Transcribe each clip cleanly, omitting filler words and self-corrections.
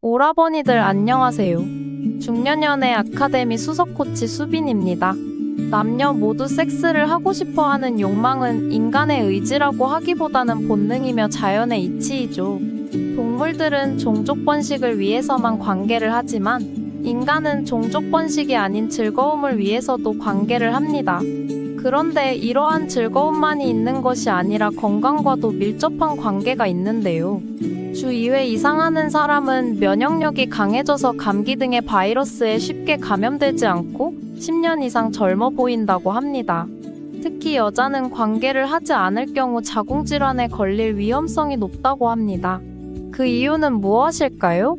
오라버니들 안녕하세요. 중년연애 아카데미 수석 코치 수빈입니다. 남녀 모두 섹스를 하고 싶어 하는 욕망은 인간의 의지라고 하기보다는 본능이며 자연의 이치이죠. 동물들은 종족 번식을 위해서만 관계를 하지만 인간은 종족 번식이 아닌 즐거움을 위해서도 관계를 합니다. 그런데 이러한 즐거움만이 있는 것이 아니라 건강과도 밀접한 관계가 있는데요. 주 2회 이상 하는 사람은 면역력이 강해져서 감기 등의 바이러스에 쉽게 감염되지 않고 10년 이상 젊어 보인다고 합니다. 특히 여자는 관계를 하지 않을 경우 자궁질환에 걸릴 위험성이 높다고 합니다. 그 이유는 무엇일까요?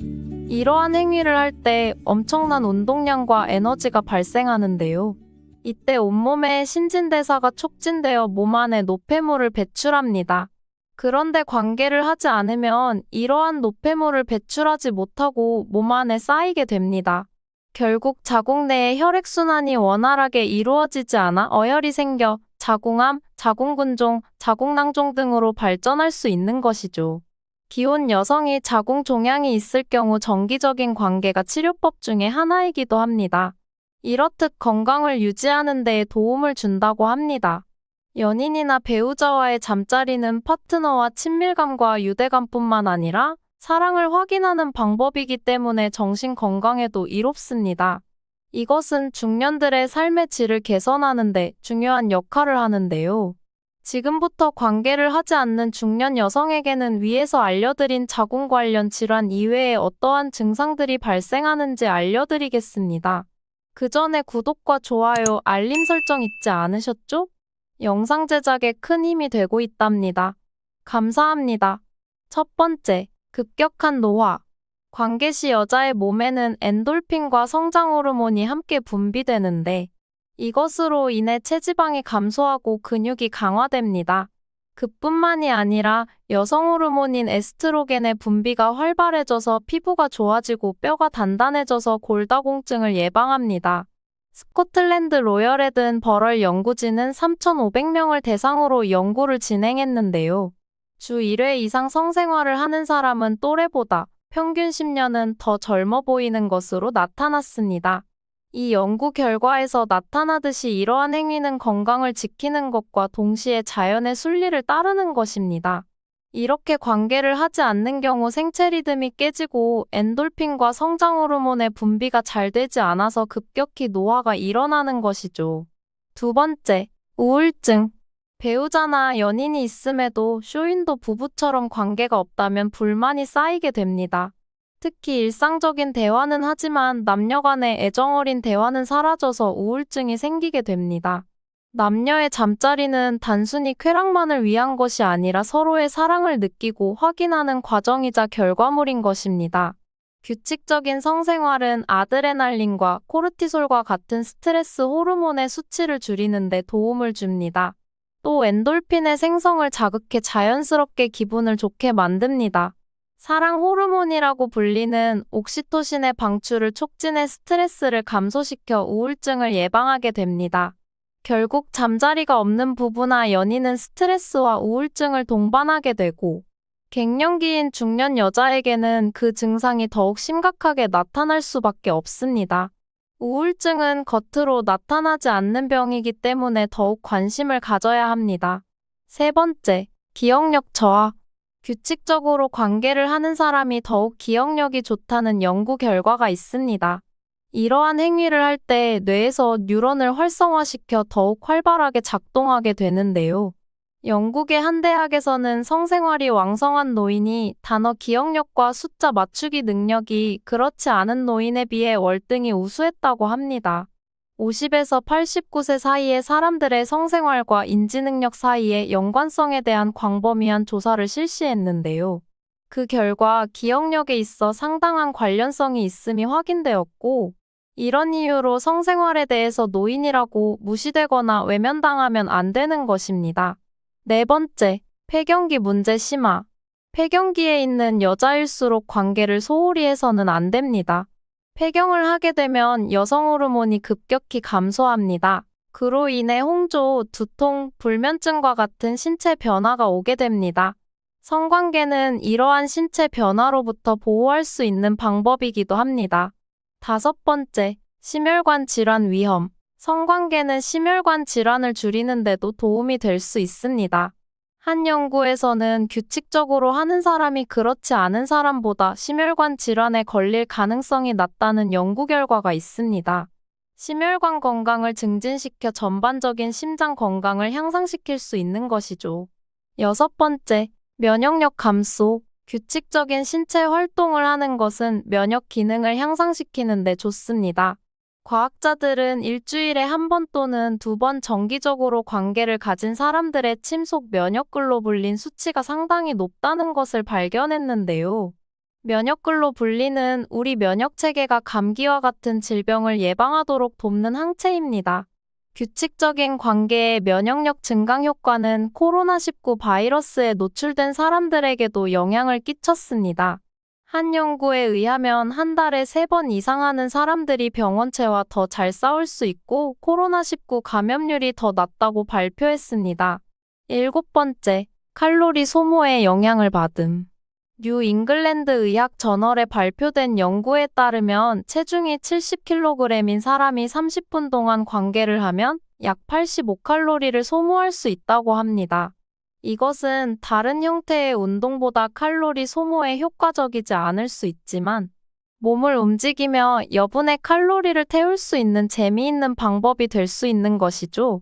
이러한 행위를 할 때 엄청난 운동량과 에너지가 발생하는데요. 이때 온몸의 신진대사가 촉진되어 몸 안에 노폐물을 배출합니다. 그런데 관계를 하지 않으면 이러한 노폐물을 배출하지 못하고 몸 안에 쌓이게 됩니다. 결국 자궁 내의 혈액순환이 원활하게 이루어지지 않아 어혈이 생겨 자궁암, 자궁근종, 자궁낭종 등으로 발전할 수 있는 것이죠. 기혼 여성이 자궁 종양이 있을 경우 정기적인 관계가 치료법 중에 하나이기도 합니다. 이렇듯 건강을 유지하는 데 도움을 준다고 합니다. 연인이나 배우자와의 잠자리는 파트너와 친밀감과 유대감뿐만 아니라 사랑을 확인하는 방법이기 때문에 정신 건강에도 이롭습니다. 이것은 중년들의 삶의 질을 개선하는 데 중요한 역할을 하는데요. 지금부터 관계를 하지 않는 중년 여성에게는 위에서 알려드린 자궁 관련 질환 이외에 어떠한 증상들이 발생하는지 알려드리겠습니다. 그 전에 구독과 좋아요, 알림 설정 잊지 않으셨죠? 영상 제작에 큰 힘이 되고 있답니다. 감사합니다. 첫 번째, 급격한 노화. 관계 시 여자의 몸에는 엔돌핀과 성장 호르몬이 함께 분비되는데 이것으로 인해 체지방이 감소하고 근육이 강화됩니다. 그뿐만이 아니라 여성 호르몬인 에스트로겐의 분비가 활발해져서 피부가 좋아지고 뼈가 단단해져서 골다공증을 예방합니다. 스코틀랜드 로열 에든 버럴 연구진은 3,500명을 대상으로 연구를 진행했는데요. 주 1회 이상 성생활을 하는 사람은 또래보다 평균 10년은 더 젊어 보이는 것으로 나타났습니다. 이 연구 결과에서 나타나듯이 이러한 행위는 건강을 지키는 것과 동시에 자연의 순리를 따르는 것입니다. 이렇게 관계를 하지 않는 경우 생체 리듬이 깨지고 엔돌핀과 성장 호르몬의 분비가 잘 되지 않아서 급격히 노화가 일어나는 것이죠. 두 번째, 우울증. 배우자나 연인이 있음에도 쇼윈도 부부처럼 관계가 없다면 불만이 쌓이게 됩니다. 특히 일상적인 대화는 하지만 남녀 간의 애정어린 대화는 사라져서 우울증이 생기게 됩니다. 남녀의 잠자리는 단순히 쾌락만을 위한 것이 아니라 서로의 사랑을 느끼고 확인하는 과정이자 결과물인 것입니다. 규칙적인 성생활은 아드레날린과 코르티솔과 같은 스트레스 호르몬의 수치를 줄이는 데 도움을 줍니다. 또 엔돌핀의 생성을 자극해 자연스럽게 기분을 좋게 만듭니다. 사랑 호르몬이라고 불리는 옥시토신의 방출을 촉진해 스트레스를 감소시켜 우울증을 예방하게 됩니다. 결국 잠자리가 없는 부부나 연인은 스트레스와 우울증을 동반하게 되고 갱년기인 중년 여자에게는 그 증상이 더욱 심각하게 나타날 수밖에 없습니다. 우울증은 겉으로 나타나지 않는 병이기 때문에 더욱 관심을 가져야 합니다. 세 번째, 기억력 저하. 규칙적으로 관계를 하는 사람이 더욱 기억력이 좋다는 연구 결과가 있습니다. 이러한 행위를 할 때 뇌에서 뉴런을 활성화시켜 더욱 활발하게 작동하게 되는데요. 영국의 한 대학에서는 성생활이 왕성한 노인이 단어 기억력과 숫자 맞추기 능력이 그렇지 않은 노인에 비해 월등히 우수했다고 합니다. 50에서 89세 사이의 사람들의 성생활과 인지능력 사이의 연관성에 대한 광범위한 조사를 실시했는데요. 그 결과 기억력에 있어 상당한 관련성이 있음이 확인되었고, 이런 이유로 성생활에 대해서 노인이라고 무시되거나 외면당하면 안 되는 것입니다. 네 번째, 폐경기 문제 심화. 폐경기에 있는 여자일수록 관계를 소홀히 해서는 안 됩니다. 폐경을 하게 되면 여성 호르몬이 급격히 감소합니다. 그로 인해 홍조, 두통, 불면증과 같은 신체 변화가 오게 됩니다. 성관계는 이러한 신체 변화로부터 보호할 수 있는 방법이기도 합니다. 5번째, 심혈관 질환 위험. 성관계는 심혈관 질환을 줄이는 데도 도움이 될 수 있습니다. 한 연구에서는 규칙적으로 하는 사람이 그렇지 않은 사람보다 심혈관 질환에 걸릴 가능성이 낮다는 연구 결과가 있습니다. 심혈관 건강을 증진시켜 전반적인 심장 건강을 향상시킬 수 있는 것이죠. 6번째, 면역력 감소. 규칙적인 신체 활동을 하는 것은 면역 기능을 향상시키는 데 좋습니다. 과학자들은 일주일에 한 번 또는 2번 정기적으로 관계를 가진 사람들의 침 속 면역글로불린 수치가 상당히 높다는 것을 발견했는데요. 면역글로불린은 우리 면역체계가 감기와 같은 질병을 예방하도록 돕는 항체입니다. 규칙적인 관계의 면역력 증강 효과는 코로나19 바이러스에 노출된 사람들에게도 영향을 끼쳤습니다. 한 연구에 의하면 한 달에 3번 이상 하는 사람들이 병원체와 더 잘 싸울 수 있고 코로나19 감염률이 더 낮다고 발표했습니다. 7번째, 칼로리 소모에 영향을 받음. 뉴 잉글랜드 의학 저널에 발표된 연구에 따르면 체중이 70kg인 사람이 30분 동안 관계를 하면 약 85칼로리를 소모할 수 있다고 합니다. 이것은 다른 형태의 운동보다 칼로리 소모에 효과적이지 않을 수 있지만 몸을 움직이며 여분의 칼로리를 태울 수 있는 재미있는 방법이 될 수 있는 것이죠.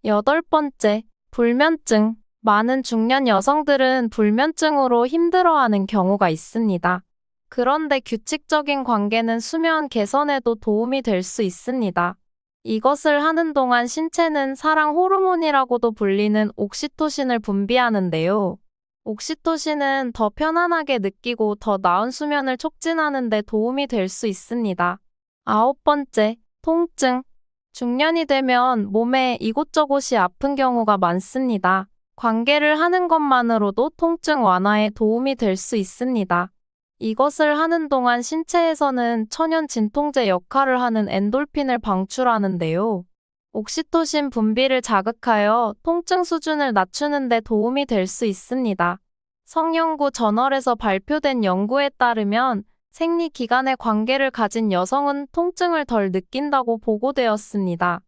8번째, 불면증. 많은 중년 여성들은 불면증으로 힘들어하는 경우가 있습니다. 그런데 규칙적인 관계는 수면 개선에도 도움이 될 수 있습니다. 이것을 하는 동안 신체는 사랑 호르몬이라고도 불리는 옥시토신을 분비하는데요. 옥시토신은 더 편안하게 느끼고 더 나은 수면을 촉진하는 데 도움이 될 수 있습니다. 9번째, 통증. 중년이 되면 몸에 이곳저곳이 아픈 경우가 많습니다. 관계를 하는 것만으로도 통증 완화에 도움이 될 수 있습니다. 이것을 하는 동안 신체에서는 천연 진통제 역할을 하는 엔돌핀을 방출하는데요. 옥시토신 분비를 자극하여 통증 수준을 낮추는 데 도움이 될 수 있습니다. 성연구 저널에서 발표된 연구에 따르면 생리 기간에 관계를 가진 여성은 통증을 덜 느낀다고 보고되었습니다.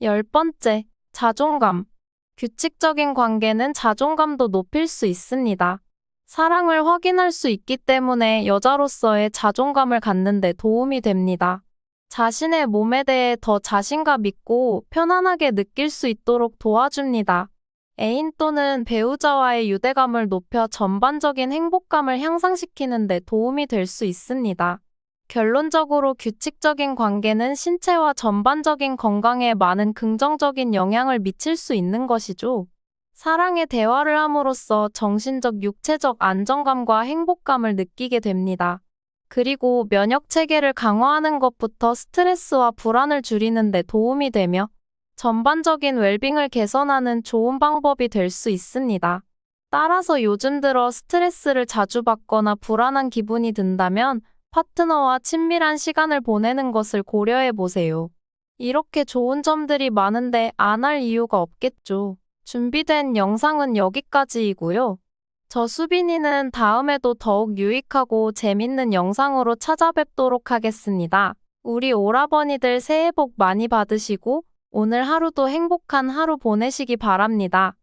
10번째, 자존감. 규칙적인 관계는 자존감도 높일 수 있습니다. 사랑을 확인할 수 있기 때문에 여자로서의 자존감을 갖는 데 도움이 됩니다. 자신의 몸에 대해 더 자신감 있고 편안하게 느낄 수 있도록 도와줍니다. 애인 또는 배우자와의 유대감을 높여 전반적인 행복감을 향상시키는 데 도움이 될 수 있습니다. 결론적으로 규칙적인 관계는 신체와 전반적인 건강에 많은 긍정적인 영향을 미칠 수 있는 것이죠. 사랑의 대화를 함으로써 정신적, 육체적 안정감과 행복감을 느끼게 됩니다. 그리고 면역 체계를 강화하는 것부터 스트레스와 불안을 줄이는 데 도움이 되며 전반적인 웰빙을 개선하는 좋은 방법이 될 수 있습니다. 따라서 요즘 들어 스트레스를 자주 받거나 불안한 기분이 든다면 파트너와 친밀한 시간을 보내는 것을 고려해 보세요. 이렇게 좋은 점들이 많은데 안 할 이유가 없겠죠. 준비된 영상은 여기까지이고요. 저 수빈이는 다음에도 더욱 유익하고 재밌는 영상으로 찾아뵙도록 하겠습니다. 우리 오라버니들 새해 복 많이 받으시고 오늘 하루도 행복한 하루 보내시기 바랍니다.